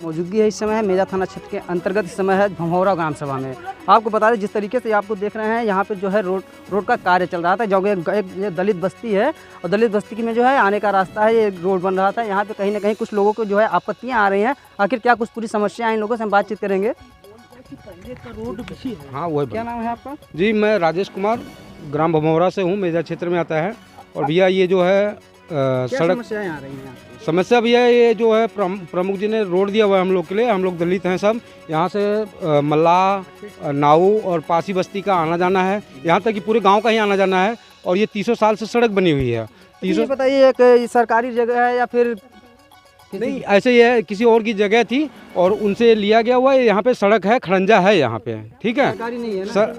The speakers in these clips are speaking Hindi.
मौजूदगी है इस समय है मेजा थाना क्षेत्र के अंतर्गत इस समय है भमौरा ग्राम सभा में। आपको बता दें जिस तरीके से आपको देख रहे हैं यहाँ पे जो है रोड का कार्य चल रहा था, जो एक दलित बस्ती है और दलित बस्ती में जो है आने का रास्ता है, ये रोड बन रहा था। यहाँ पे कहीं ना कहीं कुछ लोगों को जो है आपत्तियाँ आ रही हैं। आखिर क्या कुछ पूरी समस्या है, इन लोगों से हम बातचीत करेंगे। हाँ वही। क्या नाम है आपका? जी मैं राजेश कुमार ग्राम भमौरा से हूँ, मेजा क्षेत्र में आता है। और भैया ये जो है सड़क समस्याएं आ रही हैं? समस्या भैया ये जो है प्रमुख जी ने रोड दिया हुआ है हम लोग के लिए। हम लोग दलित हैं सब, यहाँ से मल्लाह, नाऊ और पासी बस्ती का आना जाना है, यहाँ तक कि पूरे गांव का ही आना जाना है। और ये 300 साल से सड़क बनी हुई है। 300 बताइए एक सरकारी जगह है या फिर नहीं, ऐसे ही है, किसी और की जगह थी और उनसे लिया गया हुआ है। यहाँ पे सड़क है, खड़ंजा है यहाँ पे, ठीक है। सरकारी नहीं है सर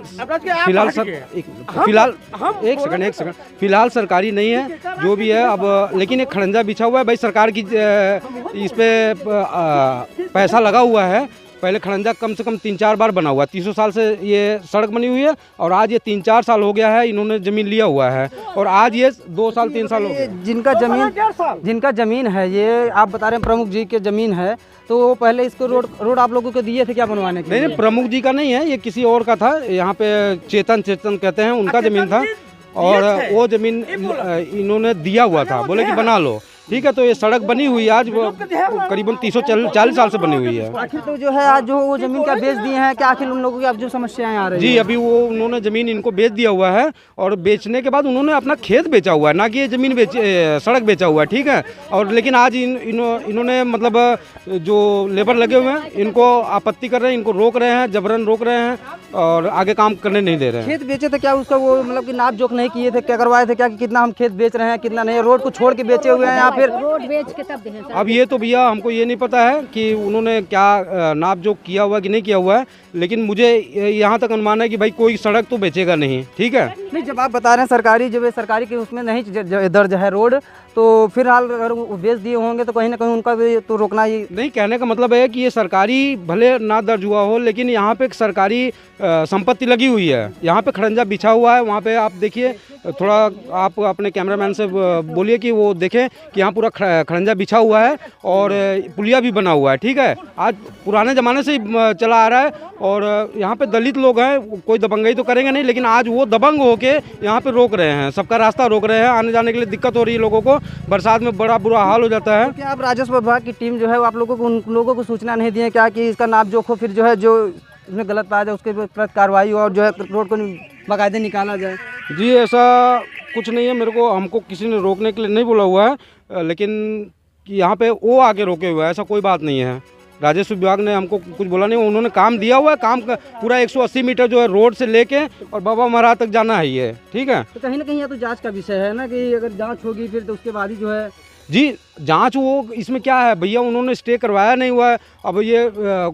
फिलहाल एक सेकंड फिलहाल सरकारी नहीं है जो भी है अब, लेकिन एक खड़ंजा बिछा हुआ है भाई। सरकार की इस पे पैसा लगा हुआ है। पहले खड़ंजा कम से कम 3-4 बार बना हुआ है। 300 साल से ये सड़क बनी हुई है और आज ये 3-4 साल हो गया है इन्होंने ज़मीन लिया हुआ है। और आज ये 2 साल 3 साल हो गए। जिनका ज़मीन है, ये आप बता रहे हैं प्रमुख जी के ज़मीन है, तो पहले इसको रोड आप लोगों को दिए थे क्या बनवाने के लिए? नहीं, प्रमुख जी का नहीं है, ये किसी और का था। यहाँ पे चेतन कहते हैं, उनका ज़मीन था और वो ज़मीन इन्होंने दिया हुआ था, बोले कि बना लो, ठीक है। तो ये सड़क बनी हुई है आज करीबन 340 साल से बनी हुई है। आखिर तो जो है आज जो वो ज़मीन क्या बेच दिए हैं क्या? आखिर उन लोगों की अब जो समस्याएं आ रही जी अभी वो उन्होंने ज़मीन इनको बेच दिया हुआ है और बेचने के बाद उन्होंने अपना खेत बेचा हुआ है, ना कि ये ज़मीन सड़क बेचा हुआ है, ठीक है। और लेकिन आज इन्होंने मतलब जो लेबर लगे हुए हैं इनको आपत्ति कर रहे हैं, इनको रोक रहे हैं, जबरन रोक रहे हैं और आगे काम करने नहीं दे रहे हैं। खेत बेचे थे क्या? उसका वो मतलब कि नाप जोख नहीं किए थे क्या? करवाए थे क्या कि कितना हम खेत बेच रहे हैं कितना नहीं? रोड को छोड़ के बेचे हुए हैं या फिर रोड बेच के तब दें? अब ये तो भैया हमको ये नहीं पता है कि उन्होंने क्या नाप जोख किया हुआ है कि नहीं किया हुआ है, लेकिन मुझे यहाँ तक अनुमान है कि भाई कोई सड़क तो बेचेगा नहीं, ठीक है। नहीं, जब आप बता रहे हैं सरकारी, जब सरकारी के उसमें नहीं दर्ज है रोड, तो फिलहाल अगर वो बेच दिए होंगे तो कहीं ना कहीं उनका भी तो रोकना ही नहीं। कहने का मतलब है कि ये सरकारी भले ना दर्ज हुआ हो, लेकिन यहाँ पे एक सरकारी संपत्ति लगी हुई है। यहाँ पे खड़ंजा बिछा हुआ है, वहाँ पे आप देखिए, थोड़ा आप अपने कैमरामैन से बोलिए कि वो देखें कि यहाँ पूरा खड़ंजा बिछा हुआ है और पुलिया भी बना हुआ है, ठीक है। आज पुराने ज़माने से ही चला आ रहा है और यहाँ पे दलित लोग हैं, कोई दबंगई तो करेंगे नहीं, लेकिन आज वो दबंग होके यहाँ पे रोक रहे हैं, सबका रास्ता रोक रहे हैं। आने जाने के लिए दिक्कत हो रही है लोगों को, बरसात में बड़ा बुरा हाल हो जाता है। क्या आप राजस्व विभाग की टीम जो है आप लोगों को उन लोगों को सूचना नहीं दी है क्या कि इसका नाप जोख हो, फिर जो है जो इसमें गलत पाया जाए उसके प्रति कार्रवाई और जो है रोड को बाकायदे निकाला जाए? जी ऐसा कुछ नहीं है, मेरे को हमको किसी ने रोकने के लिए नहीं बोला हुआ है, लेकिन कि यहाँ पे वो आके रोके हुआ है ऐसा कोई बात नहीं है। राजस्व विभाग ने हमको कुछ बोला नहीं, उन्होंने काम दिया हुआ है। काम का पूरा 180 मीटर जो है रोड से लेके और बाबा महाराज तक जाना है ये, ठीक है। तो कहीं ना कहीं यह तो जांच का विषय है ना कि अगर जांच होगी फिर तो उसके बाद ही जो है जी जांच। वो इसमें क्या है भैया, उन्होंने स्टे करवाया नहीं हुआ है। अब ये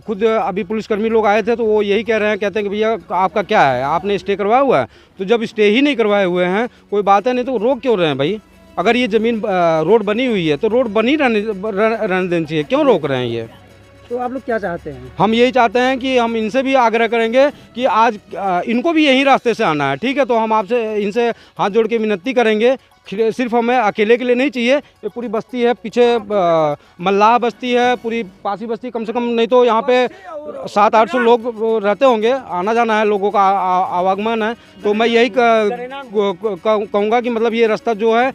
खुद अभी पुलिसकर्मी लोग आए थे तो वो यही कह रहे हैं, कहते हैं कि भैया आपका क्या है, आपने स्टे करवाया हुआ है? तो जब स्टे ही नहीं करवाए हुए हैं कोई बात है नहीं तो रोक क्यों रहे हैं भाई? अगर ये ज़मीन रोड बनी हुई है तो रोड बनी रहने देनी चाहिए, क्यों रोक रहे हैं ये? तो आप लोग क्या चाहते हैं? हम यही चाहते हैं कि हम इनसे भी आग्रह करेंगे कि आज इनको भी यही रास्ते से आना है, ठीक है। तो हम आपसे इनसे हाथ जोड़ के विनती करेंगे, सिर्फ हमें अकेले के लिए नहीं चाहिए। ये पूरी बस्ती है, पीछे मल्लाह बस्ती है, पूरी पासी बस्ती, कम से कम नहीं तो यहाँ पे 700-800 लोग रहते होंगे, आना जाना है लोगों का, आवागमन है। तो मैं यही कहूँगा कि मतलब ये रास्ता जो है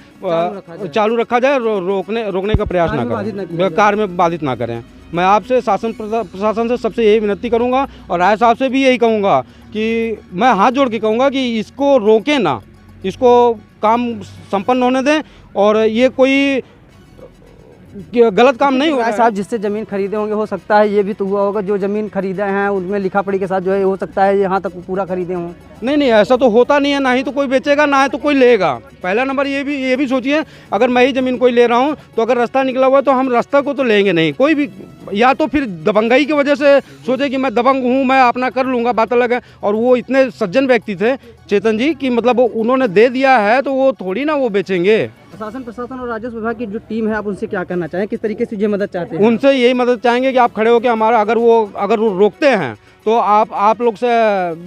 चालू रखा जाए, रोकने का प्रयास ना करें, कार में बाधित ना करें। मैं आपसे शासन प्रशासन से सबसे यही विनती करूंगा और राय साहब से भी यही कहूंगा कि मैं हाथ जोड़ के कहूंगा कि इसको रोकें ना, इसको काम संपन्न होने दें और ये कोई गलत काम नहीं हुआ। साहब जिससे ज़मीन खरीदे होंगे हो सकता है ये भी तो हुआ होगा, जो ज़मीन खरीदे हैं उनमें लिखा पढ़ी के साथ जो है हो सकता है यहाँ तक पूरा खरीदे हों। नहीं, ऐसा तो होता नहीं है, ना ही तो कोई बेचेगा ना ही तो कोई लेगा। पहला नंबर ये भी सोचिए, अगर मैं ही ज़मीन कोई ले रहा हूँ तो अगर रास्ता निकला हुआ है तो हम रास्ता को तो लेंगे नहीं कोई भी, या तो फिर दबंगई की वजह से सोचे कि मैं दबंग हूँ, मैं अपना कर लूँगा, बात अलग है। और वो इतने सज्जन व्यक्ति थे चेतन जी कि मतलब उन्होंने दे दिया है तो वो थोड़ी ना वो बेचेंगे। प्रशासन और राजस्व विभाग की जो टीम है आप उनसे क्या कहना चाहें, किस तरीके से ये मदद चाहते हैं? उनसे यही मदद चाहेंगे कि आप खड़े होकर हमारा अगर वो रोकते हैं तो आप लोग से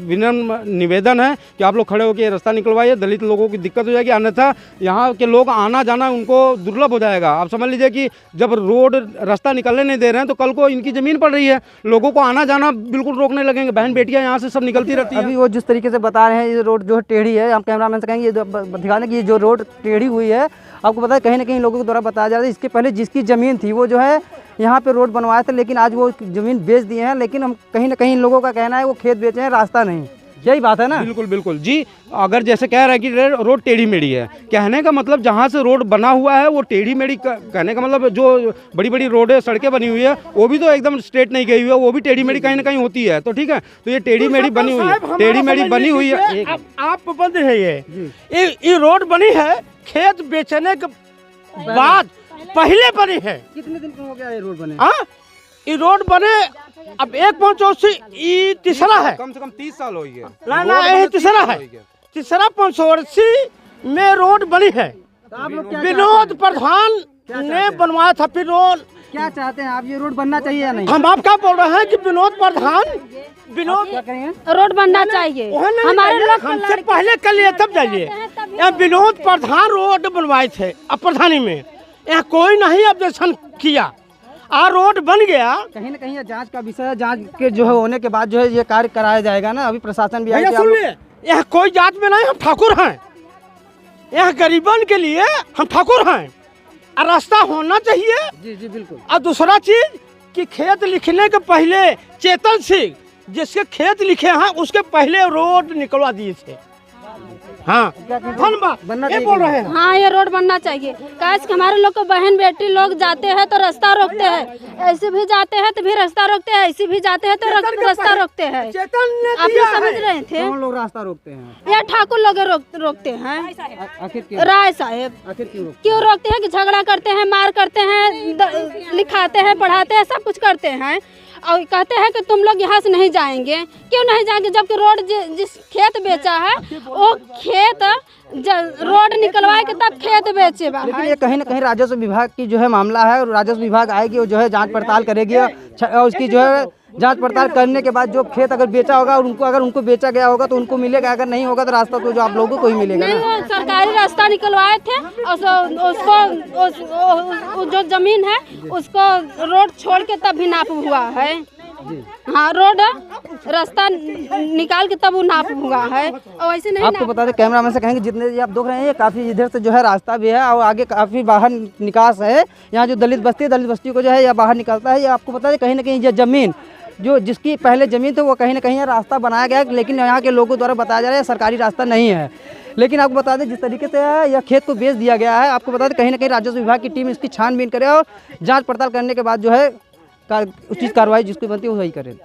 विनम्र निवेदन है कि आप लोग खड़े होकर ये रास्ता निकलवाइए, दलित लोगों की दिक्कत हो जाएगी, अन्यथा यहाँ के लोग आना जाना उनको दुर्लभ हो जाएगा। आप समझ लीजिए कि जब रोड रास्ता निकलने नहीं दे रहे हैं तो कल को इनकी ज़मीन पड़ रही है, लोगों को आना जाना बिल्कुल रोकने लगेंगे। बहन बेटियाँ यहाँ से सब निकलती रहती हैं। अभी वो जिस तरीके से बता रहे हैं ये रोड जो है टेढ़ी है, हम कैमरामैन से कहेंगे दिखाने की जो रोड टेढ़ी हुई है, आपको पता है कहीं ना कहीं लोगों के द्वारा बताया जा रहा है इसके पहले जिसकी ज़मीन थी वो जो है यहाँ पे रोड बनवाया था, लेकिन आज वो ज़मीन बेच दिए हैं। लेकिन हम कहीं ना कहीं इन लोगों का कहना है वो खेत बेचे हैं, रास्ता नहीं। यही बात है ना? बिल्कुल बिल्कुल जी। अगर जैसे कह रहे हैं कि रोड टेढ़ी मेढ़ी है, कहने का मतलब जहाँ से रोड बना हुआ है वो टेढ़ी मेढ़ी, कहने का मतलब जो बड़ी बड़ी रोडें सड़कें बनी हुई है वो भी तो एकदम स्ट्रेट नहीं गई हुई है, वो भी टेढ़ी मेढ़ी कहीं ना कहीं होती है। तो ठीक है, तो ये टेढ़ी मेढ़ी बनी हुई है, टेढ़ी मेढ़ी बनी हुई है। आप बंद है ये रोड बनी है खेत बेचने के बाद पहले बनी है। कितने दिन हो गया ये रोड बने? ये रोड बने अब 1.84 ये तीसरा है, कम से कम 30 साल हो गया। ना ये तीसरा है, तीसरा 580 में रोड बनी है। तो आप लोग क्या विनोद प्रधान ने बनवाया था। फिर रोड क्या चाहते हैं आप? ये रोड बनना चाहिए या नहीं? हम आप क्या बोल रहे हैं कि विनोद प्रधान रोड बनना चाहिए हमारे लोग हमसे पहले कर लिए तब जाइए। यहाँ विनोद प्रधान रोड बनवाए थे अब प्रधानी में, यहाँ कोई नहीं ऑब्जेक्शन किया, रोड बन गया। कहीं ना कहीं जांच का विषय है, जांच के जो है होने के बाद जो है ये कार्य कराया जाएगा ना। अभी प्रशासन भी आया। सुन लिए, यहाँ कोई जात में नहीं, हम ठाकुर हैं, यहाँ गरीबन के लिए हम ठाकुर हैं और रास्ता होना चाहिए। जी जी बिल्कुल। और दूसरा चीज कि खेत लिखने के पहले चेतन सिंह जिसके खेत लिखे हैं उसके पहले रोड निकलवा दिए थे। हाँ बनना ये बोल रहे हैं। हाँ ये रोड बनना चाहिए। कैसे हमारे लोग को बहन बेटी लोग जाते हैं तो रास्ता रोकते हैं, ऐसे भी जाते हैं तो भी रास्ता रोकते हैं, ऐसे भी जाते हैं तो रास्ता रोकते हैं। आप ये समझ रहे थे? कौन लोग रास्ता रोकते हैं? ये ठाकुर लोग रोकते हैं। आखिर क्यों? राय साहेब आखिर क्यों रोकते हैं? कि झगड़ा करते हैं, मार करते हैं, लिखाते हैं, पढ़ाते हैं, सब कुछ करते हैं और कहते हैं कि तुम लोग यहाँ से नहीं जाएंगे। क्यों नहीं जाएंगे? जबकि रोड जिस खेत बेचा है वो खेत रोड निकलवाए के तब खेत बेचे। लेकिन ये कहीं ना कहीं राजस्व विभाग की जो है मामला है, और राजस्व विभाग आएगी वो जो है जांच पड़ताल करेगी और उसकी जो है जांच पड़ताल करने के बाद जो खेत अगर बेचा होगा और अगर उनको बेचा गया होगा तो उनको मिलेगा, अगर नहीं होगा तो रास्ता तो जो आप लोगों को ही मिलेगा नहीं। ना। सरकारी रास्ता निकलवाए थे और उसको जो जमीन है उसको रोड छोड़ के तब भी नाप हुआ है। हाँ रोड रास्ता निकाल के तब वो नाप हुआ है और वैसे नहीं। आपको बता दें, कैमरामैन से कहेंगे जितने आप देख रहे हैं ये काफ़ी इधर से जो है रास्ता भी है और आगे काफ़ी बाहर निकास है। यहाँ जो दलित बस्ती को जो है या बाहर निकलता है। ये आपको बता दें कहीं ना कहीं ये ज़मीन जो जिसकी पहले ज़मीन थी वो कहीं ना कहीं रास्ता बनाया गया है, लेकिन यहाँ के लोगों द्वारा बताया जा रहा है सरकारी रास्ता नहीं है। लेकिन आपको बता दें जिस तरीके से यह खेत को बेच दिया गया है, आपको बता दें कहीं ना कहीं राजस्व विभाग की टीम इसकी छानबीन करे और जांच पड़ताल करने के बाद जो है उचित कार्रवाई जिसकी बनती है वही करे।